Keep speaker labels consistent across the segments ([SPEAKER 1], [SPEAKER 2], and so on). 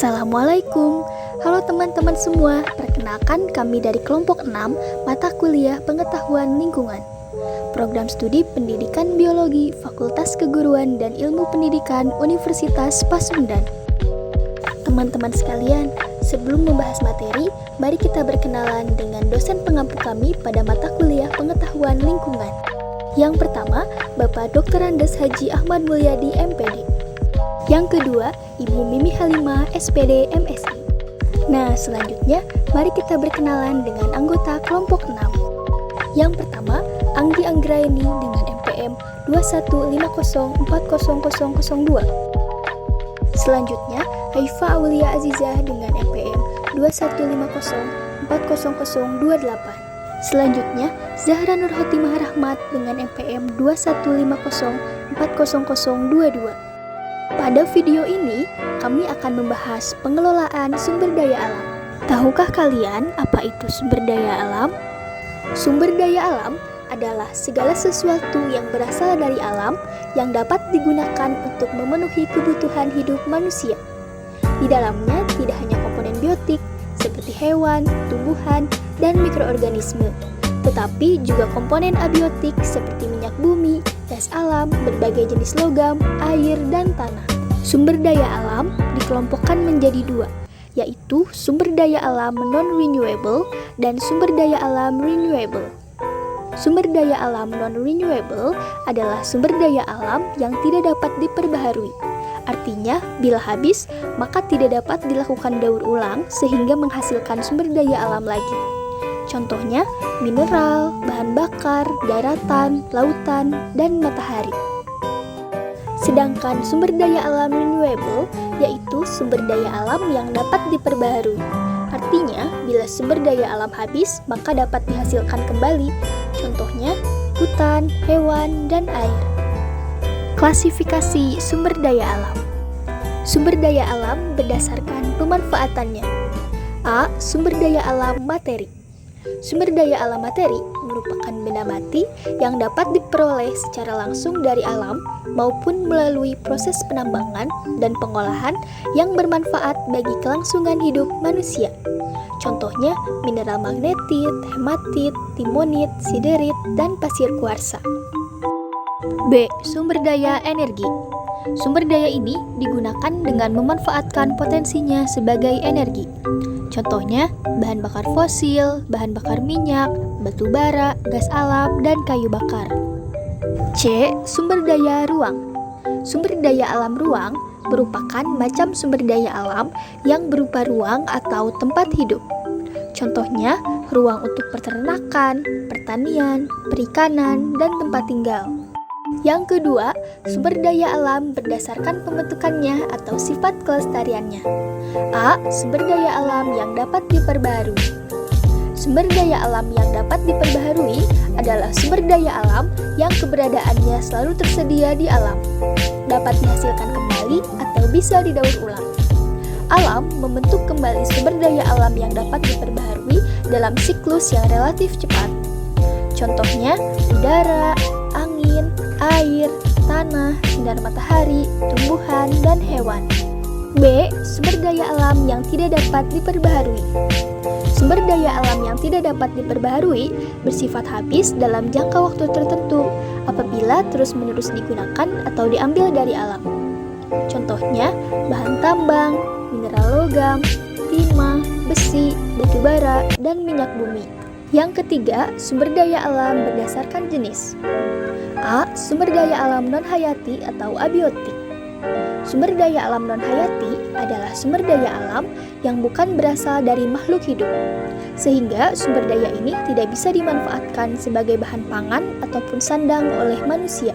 [SPEAKER 1] Assalamualaikum. Halo teman-teman semua, perkenalkan kami dari kelompok 6 mata kuliah pengetahuan lingkungan. Program studi pendidikan biologi Fakultas Keguruan dan Ilmu Pendidikan Universitas Pasundan. Teman-teman sekalian, sebelum membahas materi, mari kita berkenalan dengan dosen pengampu kami pada mata kuliah pengetahuan lingkungan. Yang pertama, Bapak Dr. Andes Haji Ahmad Mulyadi, MPD. Yang kedua, Ibu Mimi Halimah, SPD, MSI. Nah, selanjutnya, mari kita berkenalan dengan anggota kelompok 6. Yang pertama, Anggi Anggraini dengan MPM 2150400002. Selanjutnya, Haifa Aulia Azizah dengan MPM 2150400028. Selanjutnya, Zahra Nur Khotimah Rahmat dengan MPM 2150400022. Pada video ini, kami akan membahas pengelolaan sumber daya alam. Tahukah kalian apa itu sumber daya alam? Sumber daya alam adalah segala sesuatu yang berasal dari alam yang dapat digunakan untuk memenuhi kebutuhan hidup manusia. Di dalamnya tidak hanya komponen biotik seperti hewan, tumbuhan, dan mikroorganisme, tetapi juga komponen abiotik seperti minyak bumi, gas alam, berbagai jenis logam, air, dan tanah. Sumber daya alam dikelompokkan menjadi dua, yaitu sumber daya alam non-renewable dan sumber daya alam renewable. Sumber daya alam non-renewable adalah sumber daya alam yang tidak dapat diperbaharui. Artinya, bila habis, maka tidak dapat dilakukan daur ulang sehingga menghasilkan sumber daya alam lagi. Contohnya, mineral, bahan bakar, daratan, lautan, dan matahari. Sedangkan sumber daya alam renewable yaitu sumber daya alam yang dapat diperbaharui. Artinya, bila sumber daya alam habis, maka dapat dihasilkan kembali. Contohnya, hutan, hewan, dan air. Klasifikasi sumber daya alam. Sumber daya alam berdasarkan pemanfaatannya. A. Sumber daya alam materi. Sumber daya alam materi merupakan benda mati yang dapat diperoleh secara langsung dari alam maupun melalui proses penambangan dan pengolahan yang bermanfaat bagi kelangsungan hidup manusia. Contohnya mineral magnetit, hematit, timonit, siderit, dan pasir kuarsa. B. Sumber daya energi. Sumber daya ini digunakan dengan memanfaatkan potensinya sebagai energi. Contohnya, bahan bakar fosil, bahan bakar minyak, batu bara, gas alam, dan kayu bakar. C. Sumber daya ruang. Sumber daya alam ruang merupakan macam sumber daya alam yang berupa ruang atau tempat hidup. Contohnya, ruang untuk peternakan, pertanian, perikanan, dan tempat tinggal. Yang kedua, sumber daya alam berdasarkan pembentukannya atau sifat kelestariannya. A. Sumber daya alam yang dapat diperbaharui. Sumber daya alam yang dapat diperbaharui adalah sumber daya alam yang keberadaannya selalu tersedia di alam, dapat dihasilkan kembali atau bisa didaur ulang. Alam membentuk kembali sumber daya alam yang dapat diperbaharui dalam siklus yang relatif cepat. Contohnya, udara, angin, air, tanah, sinar matahari, tumbuhan, dan hewan. B. Sumber daya alam yang tidak dapat diperbaharui. Sumber daya alam yang tidak dapat diperbaharui bersifat habis dalam jangka waktu tertentu apabila terus-menerus digunakan atau diambil dari alam. Contohnya, bahan tambang, mineral logam, timah, besi, batu bara, dan minyak bumi. Yang ketiga, sumber daya alam berdasarkan jenis. A. Sumber daya alam non-hayati atau abiotik. Sumber daya alam non-hayati adalah sumber daya alam yang bukan berasal dari makhluk hidup, sehingga sumber daya ini tidak bisa dimanfaatkan sebagai bahan pangan ataupun sandang oleh manusia.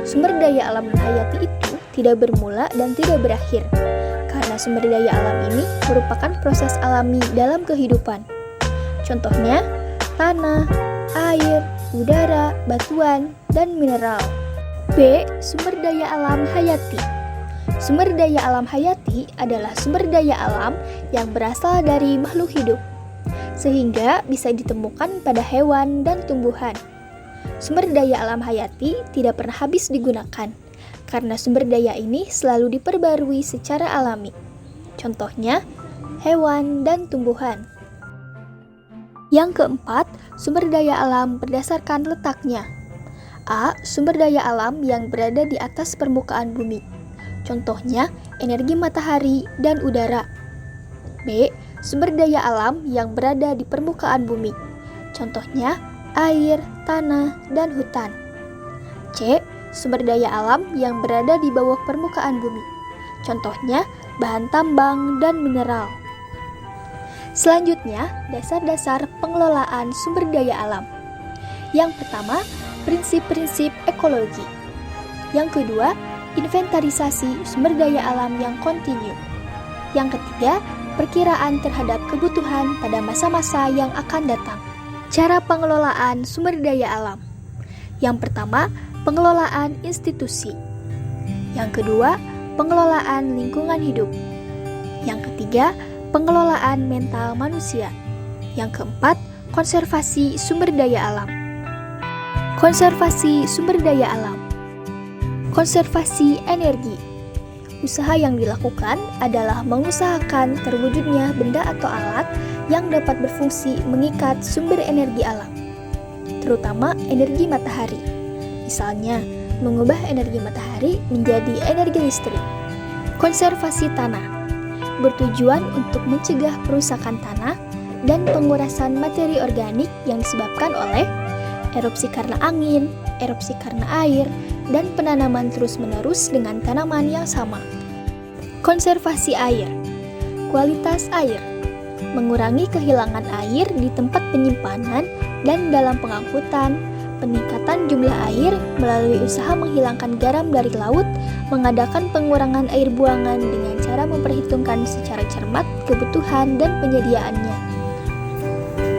[SPEAKER 1] Sumber daya alam non-hayati itu tidak bermula dan tidak berakhir, karena sumber daya alam ini merupakan proses alami dalam kehidupan. Contohnya, tanah, air, udara, batuan, dan mineral. B. Sumber daya alam hayati. Sumber daya alam hayati adalah sumber daya alam yang berasal dari makhluk hidup, sehingga bisa ditemukan pada hewan dan tumbuhan. Sumber daya alam hayati tidak pernah habis digunakan, karena sumber daya ini selalu diperbarui secara alami. Contohnya, hewan dan tumbuhan. Yang keempat, sumber daya alam berdasarkan letaknya. A. Sumber daya alam yang berada di atas permukaan bumi. Contohnya, energi matahari dan udara. B. Sumber daya alam yang berada di permukaan bumi. Contohnya, air, tanah, dan hutan. C. Sumber daya alam yang berada di bawah permukaan bumi. Contohnya, bahan tambang dan mineral. Selanjutnya, dasar-dasar pengelolaan sumber daya alam. Yang pertama, prinsip-prinsip ekologi. Yang kedua, inventarisasi sumber daya alam yang kontinu. Yang ketiga, perkiraan terhadap kebutuhan pada masa-masa yang akan datang. Cara pengelolaan sumber daya alam. Yang pertama, pengelolaan institusi. Yang kedua, pengelolaan lingkungan hidup. Yang ketiga, pengelolaan mental manusia. Yang keempat, konservasi sumber daya alam. Konservasi sumber daya alam. Konservasi energi. Usaha yang dilakukan adalah mengusahakan terwujudnya benda atau alat yang dapat berfungsi mengikat sumber energi alam, terutama energi matahari. Misalnya, mengubah energi matahari menjadi energi listrik. Konservasi tanah bertujuan untuk mencegah perusakan tanah dan pengurasan materi organik yang disebabkan oleh erupsi karena angin, erupsi karena air, dan penanaman terus-menerus dengan tanaman yang sama. Konservasi air. Kualitas air. Mengurangi kehilangan air di tempat penyimpanan dan dalam pengangkutan, peningkatan jumlah air melalui usaha menghilangkan garam dari laut, mengadakan pengurangan air buangan dengan cara memperhitungkan secara cermat kebutuhan dan penyediaannya.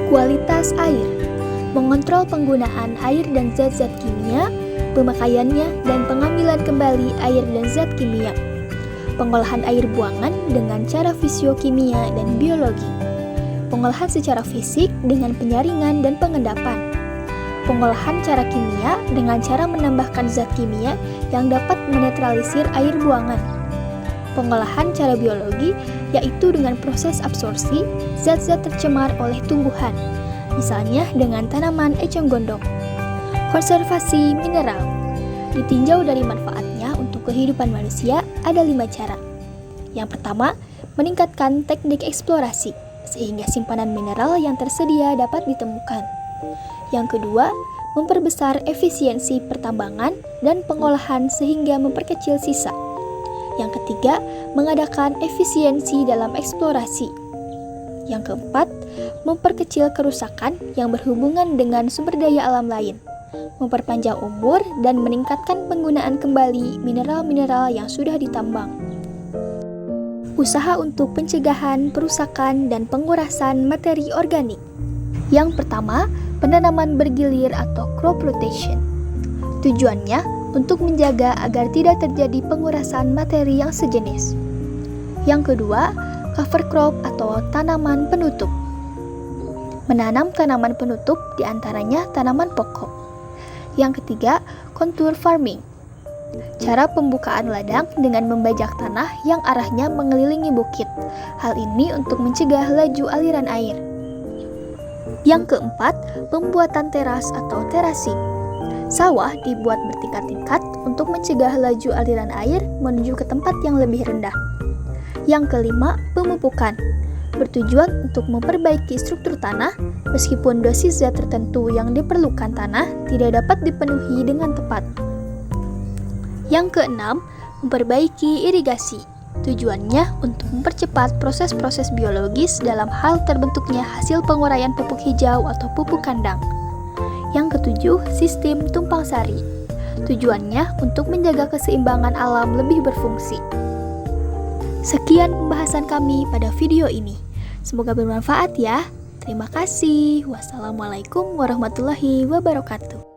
[SPEAKER 1] Kualitas air. Mengontrol penggunaan air dan zat-zat kimia, pemakaiannya, dan pengambilan kembali air dan zat kimia. Pengolahan air buangan dengan cara fisiokimia dan biologi. Pengolahan secara fisik dengan penyaringan dan pengendapan. Pengolahan cara kimia dengan cara menambahkan zat kimia yang dapat menetralisir air buangan. Pengolahan cara biologi yaitu dengan proses absorpsi zat-zat tercemar oleh tumbuhan, misalnya dengan tanaman eceng gondok. Konservasi mineral. Ditinjau dari manfaatnya untuk kehidupan manusia, ada 5 cara. Yang pertama, meningkatkan teknik eksplorasi, sehingga simpanan mineral yang tersedia dapat ditemukan. Yang kedua, memperbesar efisiensi pertambangan dan pengolahan sehingga memperkecil sisa. Yang ketiga, mengadakan efisiensi dalam eksplorasi. Yang keempat, memperkecil kerusakan yang berhubungan dengan sumber daya alam lain, memperpanjang umur dan meningkatkan penggunaan kembali mineral-mineral yang sudah ditambang. Usaha untuk pencegahan perusakan dan pengurasan materi organik. Yang pertama, penanaman bergilir atau crop rotation. Tujuannya untuk menjaga agar tidak terjadi pengurasan materi yang sejenis. Yang kedua, cover crop atau tanaman penutup. Menanam tanaman penutup diantaranya tanaman pokok. Yang ketiga, contour farming. Cara pembukaan ladang dengan membajak tanah yang arahnya mengelilingi bukit. Hal ini untuk mencegah laju aliran air. Yang keempat, pembuatan teras atau terasing. Sawah dibuat bertingkat-tingkat untuk mencegah laju aliran air menuju ke tempat yang lebih rendah. Yang kelima, pemupukan. Bertujuan untuk memperbaiki struktur tanah meskipun dosis zat tertentu yang diperlukan tanah tidak dapat dipenuhi dengan tepat. Yang keenam, memperbaiki irigasi. Tujuannya untuk mempercepat proses-proses biologis dalam hal terbentuknya hasil penguraian pupuk hijau atau pupuk kandang. Yang ketujuh, sistem tumpang sari. Tujuannya untuk menjaga keseimbangan alam lebih berfungsi. Sekian pembahasan kami pada video ini. Semoga bermanfaat ya. Terima kasih. Wassalamualaikum warahmatullahi wabarakatuh.